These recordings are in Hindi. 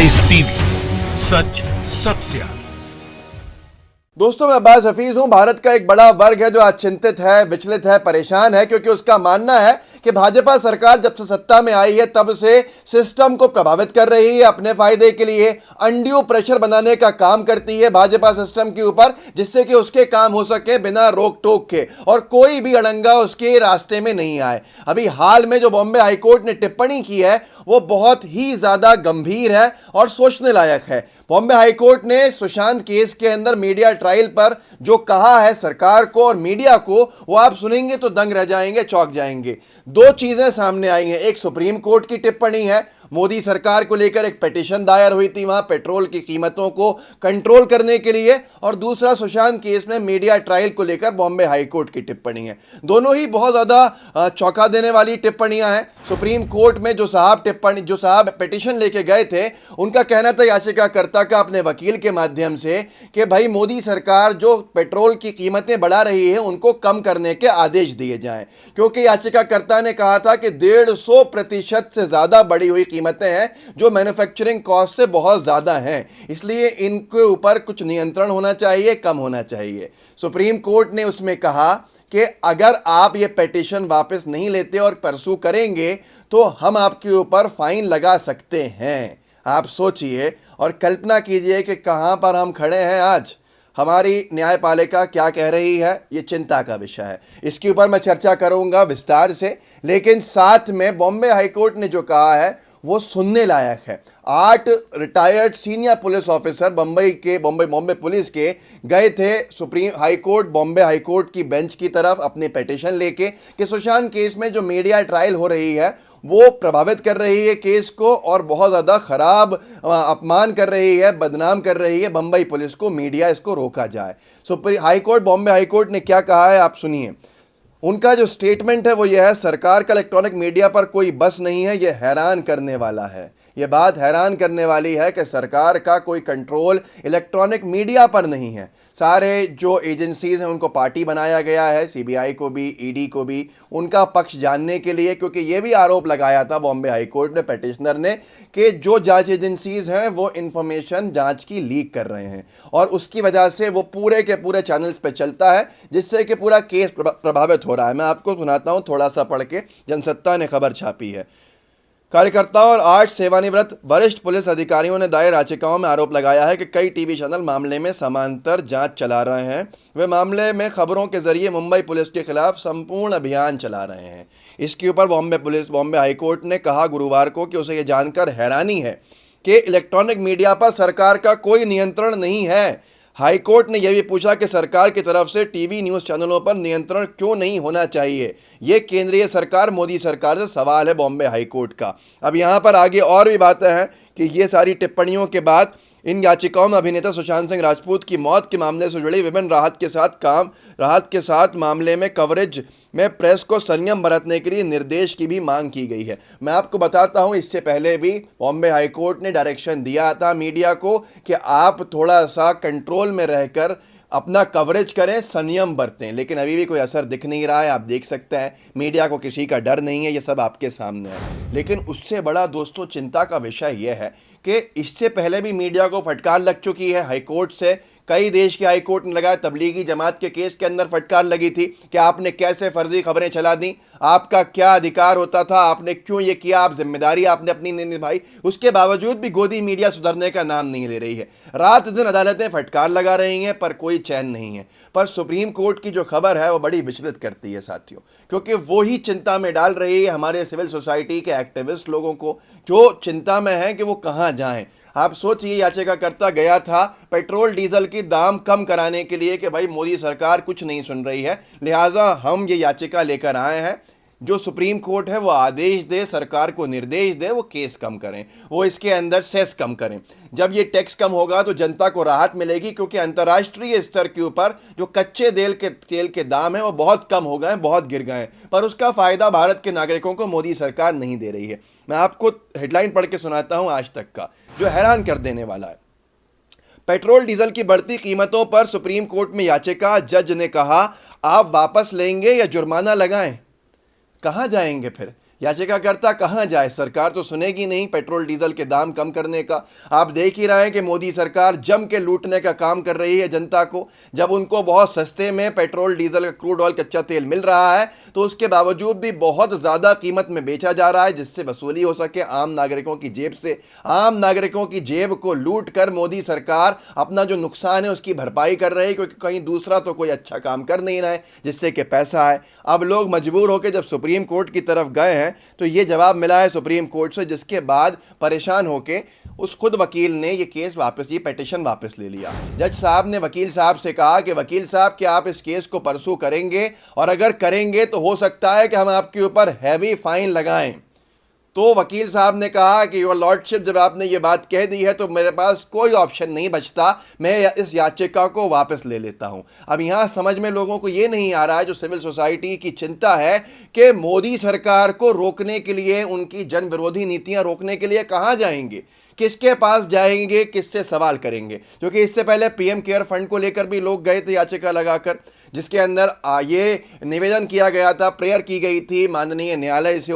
आइस टीवी, सच सबसे आगे। दोस्तों, मैं अब्बास हफीज हूं। भारत का एक बड़ा वर्ग है जो आज चिंतित है, विचलित है, परेशान है, क्योंकि उसका मानना है कि भाजपा सरकार जब से सत्ता में आई है तब से सिस्टम को प्रभावित कर रही है, अपने फायदे के लिए अनड्यू प्रेशर बनाने का काम करती है भाजपा सिस्टम के ऊपर, जिससे कि उसके काम हो सके बिना रोक टोक के और कोई भी अड़ंगा उसके रास्ते में नहीं आए। अभी हाल में जो बॉम्बे हाईकोर्ट ने टिप्पणी की है वो बहुत ही ज्यादा गंभीर है और सोचने लायक है। बॉम्बे हाईकोर्ट ने सुशांत केस के अंदर मीडिया ट्रायल पर जो कहा है सरकार को और मीडिया को, वो आप सुनेंगे तो दंग रह जाएंगे, चौंक जाएंगे। दो चीजें सामने आई हैं। एक सुप्रीम कोर्ट की टिप्पणी है, मोदी सरकार को लेकर एक पिटीशन दायर हुई थी वहां पेट्रोल की कीमतों को कंट्रोल करने के लिए, और दूसरा सुशांत केस में मीडिया ट्रायल को लेकर बॉम्बे हाईकोर्ट की टिप्पणी है। दोनों ही बहुत ज्यादा चौंका देने वाली टिप्पणियां हैं। सुप्रीम कोर्ट में जो साहब पिटीशन लेके गए थे, उनका कहना था याचिकाकर्ता का अपने वकील के माध्यम से कि भाई मोदी सरकार जो पेट्रोल की कीमतें बढ़ा रही है उनको कम करने के आदेश दिए जाएं, क्योंकि याचिकाकर्ता ने कहा था कि 150% से ज्यादा बढ़ी हुई कीमतें हैं जो मैन्युफैक्चरिंग कॉस्ट से बहुत ज्यादा हैं, इसलिए इनके ऊपर कुछ नियंत्रण होना चाहिए, कम होना चाहिए। सुप्रीम कोर्ट ने उसमें कहा कि अगर आप ये पिटीशन वापस नहीं लेते और परसू करेंगे तो हम आपके ऊपर फाइन लगा सकते हैं। आप सोचिए और कल्पना कीजिए कि कहां पर हम खड़े हैं आज। हमारी न्यायपालिका क्या कह रही है, ये चिंता का विषय है। इसके ऊपर मैं चर्चा करूंगा विस्तार से, लेकिन साथ में बॉम्बे हाईकोर्ट ने जो कहा है वो सुनने लायक है। 8 retired senior police officer Bombay police के गए थे सुप्रीम हाईकोर्ट, बॉम्बे हाईकोर्ट की बेंच की तरफ अपने पिटीशन लेके कि सुशांत केस में जो मीडिया ट्रायल हो रही है वो प्रभावित कर रही है केस को और बहुत ज़्यादा खराब अपमान कर रही है, बदनाम कर रही है बम्बई पुलिस को, मीडिया इसको रोका जाए। बॉम्बे हाईकोर्ट ने क्या कहा है आप सुनिए। उनका जो स्टेटमेंट है वो यह है, सरकार का इलेक्ट्रॉनिक मीडिया पर कोई बस नहीं है, यह हैरान करने वाला है। यह बात हैरान करने वाली है कि सरकार का कोई कंट्रोल इलेक्ट्रॉनिक मीडिया पर नहीं है। सारे जो एजेंसीज हैं उनको पार्टी बनाया गया है, सीबीआई को भी, ईडी को भी, उनका पक्ष जानने के लिए, क्योंकि यह भी आरोप लगाया था बॉम्बे हाईकोर्ट ने पिटिशनर ने कि जो जांच एजेंसीज हैं वो इंफॉर्मेशन जांच की लीक कर रहे हैं और उसकी वजह से वो पूरे के पूरे चैनल्स पे चलता है, जिससे कि पूरा केस प्रभावित हो रहा है। मैं आपको सुनाता हूं थोड़ा सा पढ़ के, जनसत्ता ने खबर छापी है। कार्यकर्ताओं और 8 सेवानिवृत्त वरिष्ठ पुलिस अधिकारियों ने दायर याचिकाओं में आरोप लगाया है कि कई टीवी चैनल मामले में समांतर जांच चला रहे हैं। वे मामले में खबरों के जरिए मुंबई पुलिस के खिलाफ संपूर्ण अभियान चला रहे हैं। इसके ऊपर बॉम्बे हाईकोर्ट ने कहा गुरुवार को कि उसे ये जानकर हैरानी है कि इलेक्ट्रॉनिक मीडिया पर सरकार का कोई नियंत्रण नहीं है। हाईकोर्ट ने यह भी पूछा कि सरकार की तरफ से टीवी न्यूज़ चैनलों पर नियंत्रण क्यों नहीं होना चाहिए। यह केंद्रीय सरकार मोदी सरकार से सवाल है बॉम्बे हाईकोर्ट का। अब यहाँ पर आगे और भी बातें हैं कि ये सारी टिप्पणियों के बाद इन याचिकाओं में अभिनेता सुशांत सिंह राजपूत की मौत के मामले से जुड़ी विभिन्न राहत के साथ मामले में कवरेज में प्रेस को संयम बरतने के लिए निर्देश की भी मांग की गई है। मैं आपको बताता हूं, इससे पहले भी बॉम्बे हाईकोर्ट ने डायरेक्शन दिया था मीडिया को कि आप थोड़ा सा कंट्रोल में रहकर अपना कवरेज करें, संयम बरतें, लेकिन अभी भी कोई असर दिख नहीं रहा है। आप देख सकते हैं मीडिया को किसी का डर नहीं है, ये सब आपके सामने है। लेकिन उससे बड़ा दोस्तों चिंता का विषय यह है कि इससे पहले भी मीडिया को फटकार लग चुकी है हाईकोर्ट से। कई देश के हाईकोर्ट ने लगाया, तबलीगी जमात के केस के अंदर फटकार लगी थी कि आपने कैसे फर्जी खबरें चला दी, आपका क्या अधिकार होता था, आपने क्यों ये किया, आप जिम्मेदारी आपने अपनी नहीं निभाई। उसके बावजूद भी गोदी मीडिया सुधरने का नाम नहीं ले रही है। रात दिन अदालतें फटकार लगा रही हैं पर कोई चैन नहीं है। पर सुप्रीम कोर्ट की जो खबर है वो बड़ी विचलित करती है साथियों, क्योंकि वो ही चिंता में डाल रही है हमारे सिविल सोसाइटी के एक्टिविस्ट लोगों को, जो चिंता में है कि वो कहाँ जाएं। आप सोचिए, याचिकाकर्ता गया था पेट्रोल डीजल की दाम कम कराने के लिए कि भाई मोदी सरकार कुछ नहीं सुन रही है, लिहाजा हम ये याचिका लेकर आए हैं। जो सुप्रीम कोर्ट है वो आदेश दे, सरकार को निर्देश दे, वो केस कम करें, वो इसके अंदर सेस कम करें। जब ये टैक्स कम होगा तो जनता को राहत मिलेगी, क्योंकि अंतर्राष्ट्रीय स्तर के ऊपर जो कच्चे तेल के दाम हैं वो बहुत कम हो गए हैं, बहुत गिर गए हैं, पर उसका फ़ायदा भारत के नागरिकों को मोदी सरकार नहीं दे रही है। मैं आपको हेडलाइन पढ़ के सुनाता हूँ आज तक का, जो हैरान कर देने वाला है। पेट्रोल डीजल की बढ़ती कीमतों पर सुप्रीम कोर्ट में याचिका, जज ने कहा आप वापस लेंगे या जुर्माना लगाएं। कहाँ जाएंगे फिर? याचिकाकर्ता कहां जाए, सरकार तो सुनेगी नहीं पेट्रोल डीजल के दाम कम करने का। आप देख ही रहे हैं कि मोदी सरकार जम के लूटने का काम कर रही है जनता को। जब उनको बहुत सस्ते में पेट्रोल डीजल का क्रूड ऑयल कच्चा तेल मिल रहा है तो उसके बावजूद भी बहुत ज़्यादा कीमत में बेचा जा रहा है जिससे वसूली हो सके आम नागरिकों की जेब से। आम नागरिकों की जेब को लूट कर मोदी सरकार अपना जो नुकसान है उसकी भरपाई कर रही है, क्योंकि कहीं दूसरा तो कोई अच्छा काम कर नहीं रहा है जिससे कि पैसा आए। अब लोग मजबूर होकर जब सुप्रीम कोर्ट की तरफ गए हैं तो ये जवाब मिला है सुप्रीम कोर्ट से, जिसके बाद परेशान होकर उस खुद वकील ने ये पिटीशन वापस ले लिया। जज साहब ने वकील साहब से कहा कि वकील साहब क्या आप इस केस को परसू करेंगे, और अगर करेंगे तो हो सकता है कि हम आपके ऊपर हैवी फाइन लगाएं। तो वकील साहब ने कहा कि योर लॉर्डशिप, जब आपने ये बात कह दी है तो मेरे पास कोई ऑप्शन नहीं बचता, मैं इस याचिका को वापस ले लेता हूं। अब यहाँ समझ में लोगों को ये नहीं आ रहा है, जो सिविल सोसाइटी की चिंता है कि मोदी सरकार को रोकने के लिए, उनकी जन विरोधी नीतियां रोकने के लिए कहाँ जाएंगे, किसके पास जाएंगे, किससे सवाल करेंगे। क्योंकि इससे पहले पीएम केयर फंड को लेकर भी लोग गए थे याचिका लगाकर, जिसके अंदर ये निवेदन किया गया था, प्रेयर की गई थी माननीय न्यायालय से,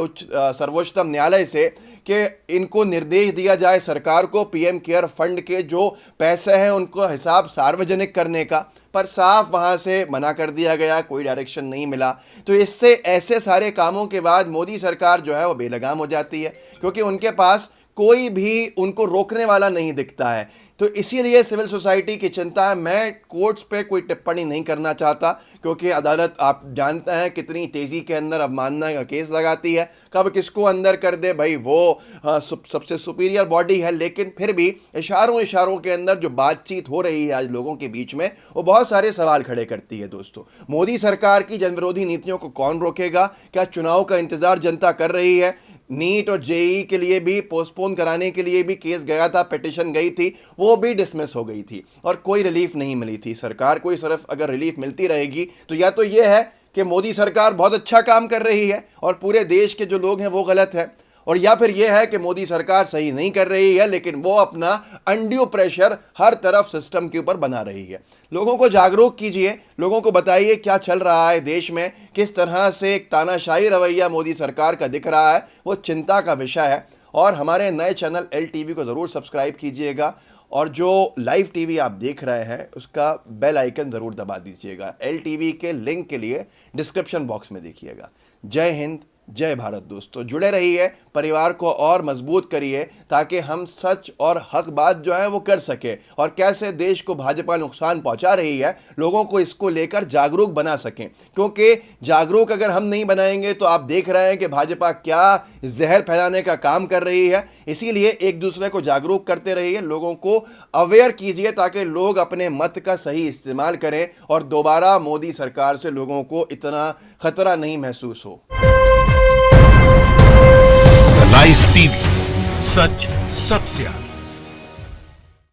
सर्वोच्चतम न्यायालय से, कि इनको निर्देश दिया जाए सरकार को पीएम केयर फंड के जो पैसे हैं उनको हिसाब सार्वजनिक करने का, पर साफ वहाँ से मना कर दिया गया, कोई डायरेक्शन नहीं मिला। तो इससे ऐसे सारे कामों के बाद मोदी सरकार जो है वो बेलगाम हो जाती है, क्योंकि उनके पास कोई भी उनको रोकने वाला नहीं दिखता है। तो इसीलिए सिविल सोसाइटी की चिंता है। मैं कोर्ट्स पे कोई टिप्पणी नहीं करना चाहता, क्योंकि अदालत आप जानते हैं कितनी तेज़ी के अंदर अवमानना का केस लगाती है, कब किसको अंदर कर दे, भाई वो सबसे सुपीरियर बॉडी है। लेकिन फिर भी इशारों के अंदर जो बातचीत हो रही है आज लोगों के बीच में, वो बहुत सारे सवाल खड़े करती है। दोस्तों, मोदी सरकार की जनविरोधी नीतियों को कौन रोकेगा? क्या चुनाव का इंतजार जनता कर रही है? नीट और जेई के लिए भी पोस्टपोन कराने के लिए भी केस गया था, पिटीशन गई थी, वो भी डिसमिस हो गई थी और कोई रिलीफ नहीं मिली थी। सरकार को सिर्फ अगर रिलीफ मिलती रहेगी तो या तो ये है कि मोदी सरकार बहुत अच्छा काम कर रही है और पूरे देश के जो लोग हैं वो गलत है, और या फिर यह है कि मोदी सरकार सही नहीं कर रही है लेकिन वो अपना अनड्यू प्रेशर हर तरफ सिस्टम के ऊपर बना रही है। लोगों को जागरूक कीजिए, लोगों को बताइए क्या चल रहा है देश में, किस तरह से एक तानाशाही रवैया मोदी सरकार का दिख रहा है, वो चिंता का विषय है। और हमारे नए चैनल LTV को ज़रूर सब्सक्राइब कीजिएगा, और जो लाइव टीवी आप देख रहे हैं उसका बेल आइकन ज़रूर दबा दीजिएगा। LTV के लिंक के लिए डिस्क्रिप्शन बॉक्स में देखिएगा। जय हिंद, जय भारत। दोस्तों, जुड़े रहिए, परिवार को और मजबूत करिए ताकि हम सच और हक बात जो है वो कर सके, और कैसे देश को भाजपा नुकसान पहुंचा रही है लोगों को इसको लेकर जागरूक बना सकें। क्योंकि जागरूक अगर हम नहीं बनाएंगे तो आप देख रहे हैं कि भाजपा क्या जहर फैलाने का काम कर रही है। इसीलिए एक दूसरे को जागरूक करते रहिए, लोगों को अवेयर कीजिए ताकि लोग अपने मत का सही इस्तेमाल करें और दोबारा मोदी सरकार से लोगों को इतना खतरा नहीं महसूस हो। लाइव टीवी, सच सबसे आगे।